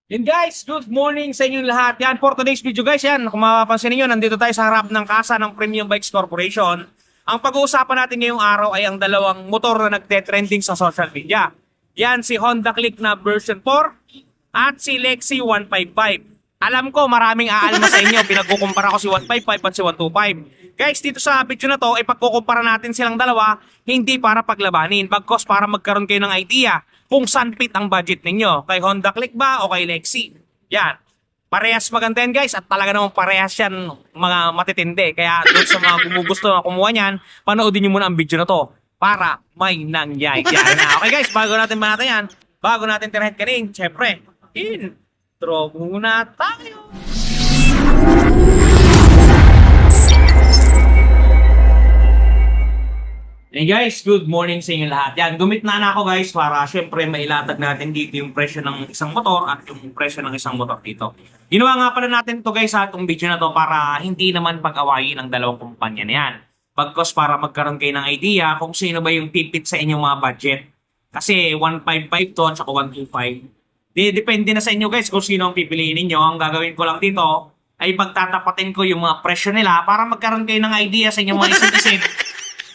Yun guys, good morning sa inyong lahat. Yan, for today's video guys, yan, kung mapapansin niyo nandito tayo sa harap ng kasa ng Premium Bikes Corporation. Ang pag-uusapan natin ngayong araw ay ang dalawang motor na nagte-trending sa social media. Yan, si Honda Click na version 4 at si Lexi 155. Alam ko maraming aalma sa inyo, pinagkukumpara ko si 155 at si 125. Guys, dito sa video na to, ay pagkukumpara natin silang dalawa, hindi para paglabanin, bagkos para magkaroon kayo ng idea kung saan fit ang budget ninyo. Kay Honda Click ba o kay Lexi? Yan. Parehas maganda yan guys at talaga namang parehas yan mga matitindi. Kaya doon sa mga gumugusto na kumuha niyan, panoodin nyo muna ang video na to para may nangyay. Yan na. Okay guys, bago natin yan, bago natin tirahin kanin, syempre, intro muna tayo. Hey guys, good morning sa inyo lahat. Yan, gumit na ako guys para syempre mailatag natin dito yung presyo ng isang motor at yung presyo ng isang motor dito. Ginawa nga pala natin to guys sa itong video na to para hindi naman pag-awayin ng dalawang kumpanya na yan. Pagkos para magkaroon kayo ng idea kung sino ba yung tipid sa inyong mga budget. Kasi 155 to at saka 125. Depende na sa inyo guys kung sino ang pipiliin ninyo. Ang gagawin ko lang dito ay pagtatapatin ko yung mga presyo nila para magkaroon kayo ng idea sa inyong mga isip-isip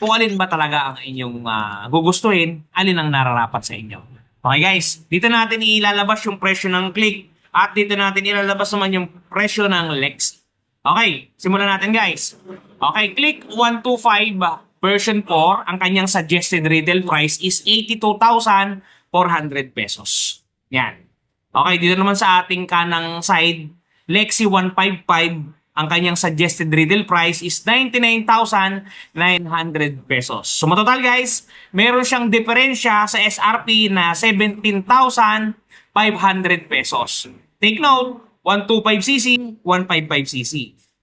kung alin ba talaga ang inyong gugustuhin, alin ang nararapat sa inyo. Okay guys, dito natin ilalabas yung presyo ng Click at dito natin ilalabas naman yung presyo ng Lex. Okay, simulan natin guys. Okay, Click 125 version 4, ang kanyang suggested retail price is 82,400 pesos. Yan. Okay, dito naman sa ating kanang side, Lexi 155, ang kanyang suggested retail price is 99,900 pesos. So, total guys, meron siyang diferensya sa SRP na 17,500 pesos. Take note, 125cc, 155cc.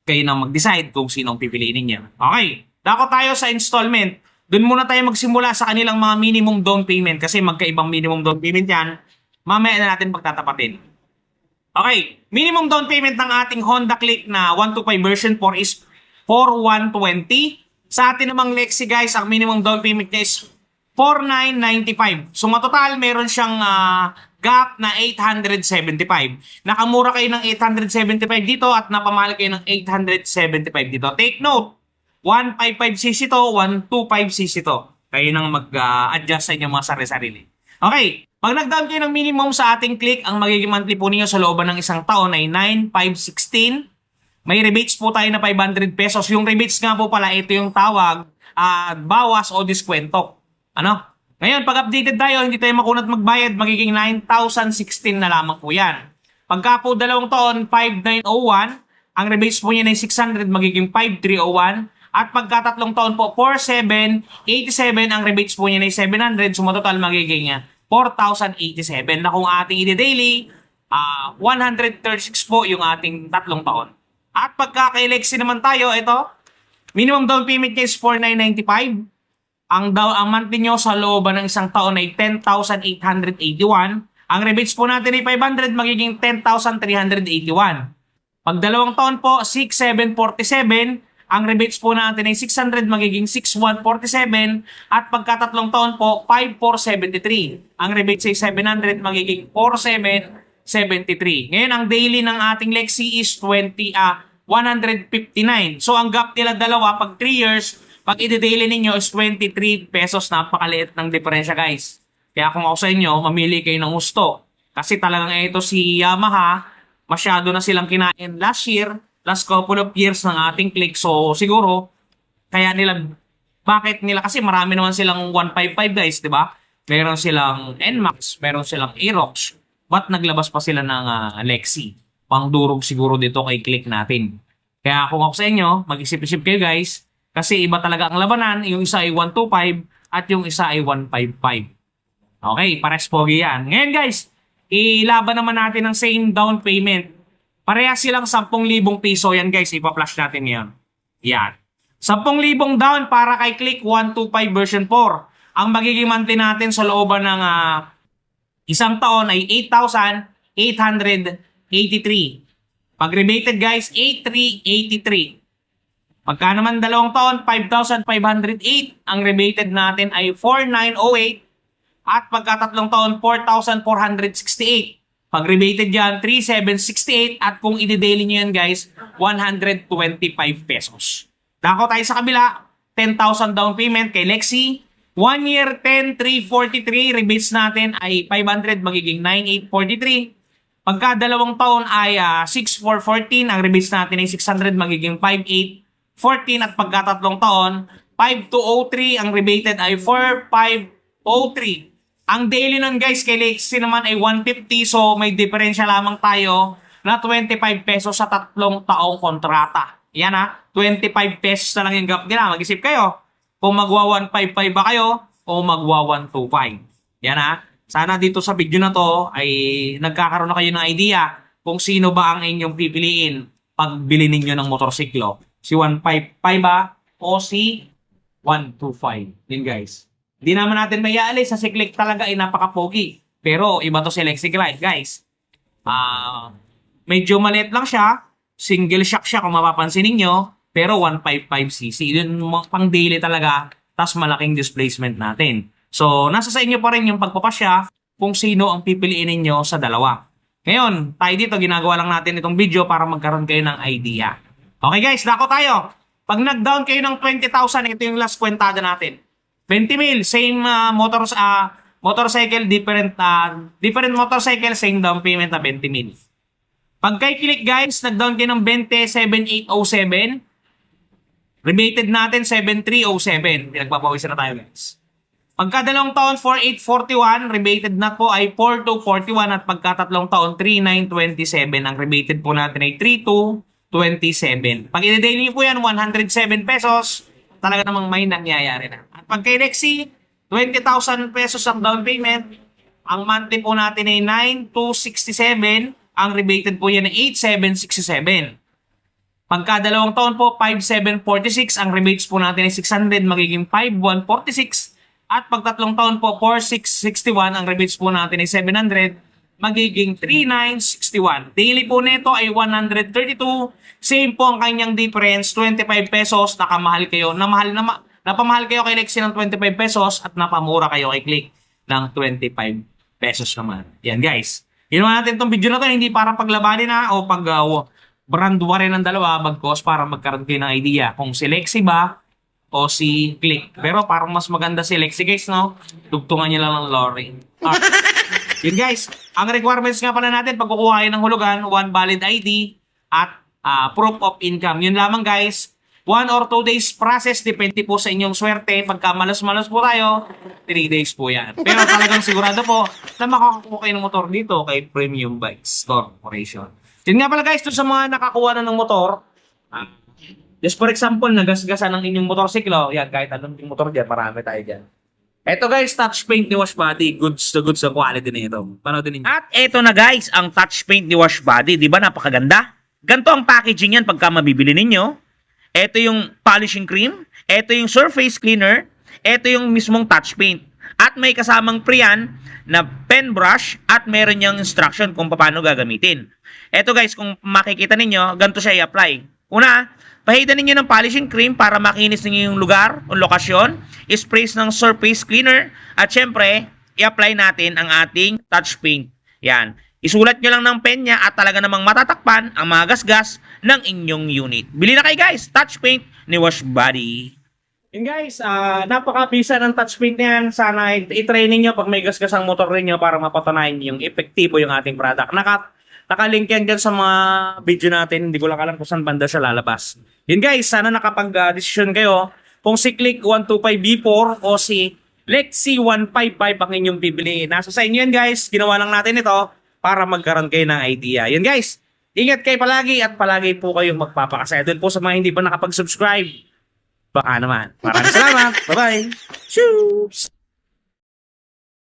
Kayo na mag-decide kung sinong pipiliin niya. Okay, dako tayo sa installment. Doon muna tayo magsimula sa kanilang mga minimum down payment kasi magkaibang minimum down payment yan. Mamaya na natin pagtatapatin. Okay, minimum down payment ng ating Honda Click na 125 version 4 is 4,120. Sa atin namang Lexi guys, ang minimum down payment niya is 4,995. So matotal, meron siyang gap na 875. Nakamura kayo ng 875 dito at napamahal kayo ng 875 dito. Take note, 155cc to, 125cc to. Kayo nang mag-adjust sa inyong mga sarili-sarili. Okay. Pag nag-down kayo ng minimum sa ating Click, ang magiging monthly po ninyo sa looban ng isang taon ay 9,516. May rebates po tayo na 500 pesos. Yung rebates nga po pala, ito yung tawag, bawas o diskwento. Ano? Ngayon, pag updated tayo, hindi tayo makunat magbayad, magiging 9,016 na lamang po yan. Pagka po dalawang taon, 5,901. Ang rebates po niya ay 600, magiging 5,301. At pagka tatlong taon po, 4,787. Ang rebates po niya ay 700. So, total magiging 4,087 na kung ating i-daily, 136 po yung ating tatlong taon. At pagka kay Lexi naman tayo, ito, minimum down payment niya is 4,995. Ang monthly nyo sa looban ng isang taon ay 10,881. Ang rebates po natin ay 500, magiging 10,381. Pag dalawang taon po, 6,747. Ang rebates po natin ay 600, magiging 6,147. At pagkatatlong taon po, 5,473. Ang rebates ay 700, magiging 4,773. Ngayon, ang daily ng ating Lexi is 159. So, ang gap nila dalawa, pag 3 years, pag i-daily ninyo is 23 pesos. Napakaliit ng diferensya, guys. Kaya kung ako sa inyo, mamili kayo ng gusto. Kasi talagang ito si Yamaha, masyado na silang kinain last year, last couple of years ng ating Click. So, siguro, kaya nila, bakit nila? Kasi marami naman silang 155 guys, di ba? Meron silang NMAX, meron silang Aerox. Ba't naglabas pa sila ng Lexi? Pangdurog siguro dito kay Click natin. Kaya kung ako sa inyo, mag-isip-isip kayo guys, kasi iba talaga ang labanan, yung isa ay 125 at yung isa ay 155. Okay, pares pogi yan. Ngayon guys, ilaban naman natin ang same down payment. Parehas silang 10,000 piso. Yan guys, ipa-flash natin ngayon. Yan. 10,000 down para kay Click 125 version 4. Ang magiging monthly natin sa looban ng isang taon ay 8,883. Pag rebated guys, 8,383. Pagka naman dalawang taon, 5,508. Ang rebated natin ay 4,908. At pagka tatlong taon, 4,468. Pag rebated yan, 3,768 at kung i-daily nyo yan guys, 125 pesos. Dako tayo sa kabila, 10,000 down payment kay Lexi. 1 year, 10,343. Rebates natin ay 500, magiging 9,843. Pagka dalawang taon ay 6,414. Ang rebates natin ay 600, magiging 5,814. At pagka tatlong taon, 5,203. Ang rebated ay 4,503. Ang daily nun guys kay Lexi naman ay 150. So may diferensya lamang tayo na 25 pesos sa tatlong taong kontrata. Yan 25 pesos na lang yung gap nila. Mag-isip kayo kung magwa 155 ba kayo o magwa 125. Yan Sana dito sa video na to ay nagkakaroon na kayo ng idea kung sino ba ang inyong pipiliin pag bili ninyo ng motorsiklo. Si 155 ba o si 125. Yun guys. Hindi naman natin may aalis sa si Click talaga ay napaka-pogi. Pero iba to si Lexi Glide guys. Medyo maliit lang siya. Single shock siya kung mapapansin ninyo. Pero 155cc. Yun pang daily talaga. Tas malaking displacement natin. So, nasa sa inyo pa rin yung pagpapasya kung sino ang pipiliin ninyo sa dalawa. Ngayon, tayo dito, ginagawa lang natin itong video para magkaroon kayo ng idea. Okay guys, dako tayo. Pag nag-down kayo ng 20,000, ito yung last kwentada natin. 20 mil, same motorcycle, different motorcycle, same down payment na 20 mil. Pag kay Click guys, nag-down kayo ng 20,7,807. Rebated natin 7,307. Pinagpapawisan na tayo guys. Pagka dalawang taon, 4,841. Rebated na po ay 4,241. At pagka tatlong taon, 3,927. Ang rebated po natin ay 3,227. Pag i-daily niyo po yan, 107 pesos. Talaga namang may nangyayari na. At pag kay Lexi, 20,000 pesos ang down payment. Ang monthly po natin ay 9,267. Ang rebated po yan ay 8,767. Pagka dalawang taon po, 5,746. Ang rebates po natin ay 600, magiging 5,146. At pag tatlong taon po, 4,661. Ang rebates po natin ay 700, magiging 3,961. Daily po nito ay 132. Same po ang kanyang difference, 25 pesos. Nakamahal kayo, napamahal kayo kay Lexi ng 25 pesos at napamura kayo kay Click ng 25 pesos naman. Yan guys. Ginawa natin itong video na to hindi para paglabanin o pag brand war rin ng dalawa, bagkos para magkaroon kayo ng idea kung si Lexi ba o si Click. Pero parang mas maganda si Lexi guys, no? Tugtungan niya lang ng Lori. Yun guys, ang requirements nga pala natin pag kukuha kayo ng hulugan, 1 valid ID at proof of income. Yun lamang guys. 1 or 2 days process, depende po sa inyong swerte. Pagka malas-malas po tayo, 3 days po yan. Pero talagang sigurado po na makakakuha kayo ng motor dito kay Premium Bikes Corporation. Yun nga pala guys, sa mga nakakuha na ng motor, just for example, nagasgasan ng inyong motorsiklo, yan, kahit anong motor dyan, marami tayo dyan. Eto guys, touch paint ni Wash Body, goods to goods sa quality na ito. Panoodin ninyo. At eto na guys, ang touch paint ni Wash Body, di ba napakaganda? Ganto ang packaging yan pagka mabibili ninyo. Ito yung polishing cream, ito yung surface cleaner, ito yung mismong touch paint. At may kasamang pre-yan na pen brush at meron niyang instruction kung paano gagamitin. Ito guys, kung makikita ninyo, ganito siya i-apply. Una, pahidan ninyo ng polishing cream para makinis ninyo yung lugar o lokasyon. Sprays ng surface cleaner. At syempre, i-apply natin ang ating touch paint. Yan. Isulat nyo lang ng pen niya at talaga namang matatakpan ang mga gasgas ng inyong unit. Bili na kayo guys, touch paint ni Wash Body. Yun guys, napakabisa ng touch paint niyan. Sana i-training nyo pag may gasgas ang motor ninyo para mapatunayan yung epektibo yung ating product. Nakalink yan dyan sa mga video natin. Hindi ko lang alam kung saan banda siya lalabas. Yun guys, sana nakapag-desisyon kayo kung si Click 125B4 o si Lexi 155 ang inyong pipiliin. Nasa sa inyo yan guys, ginawa lang natin ito para magkaroon kayo ng idea. Yun guys, ingat kayo palagi at palagi po kayong magpapakasaya. Doon po sa mga hindi pa nakapag-subscribe. Baka naman. Maraming salamat. Bye-bye. Cheers!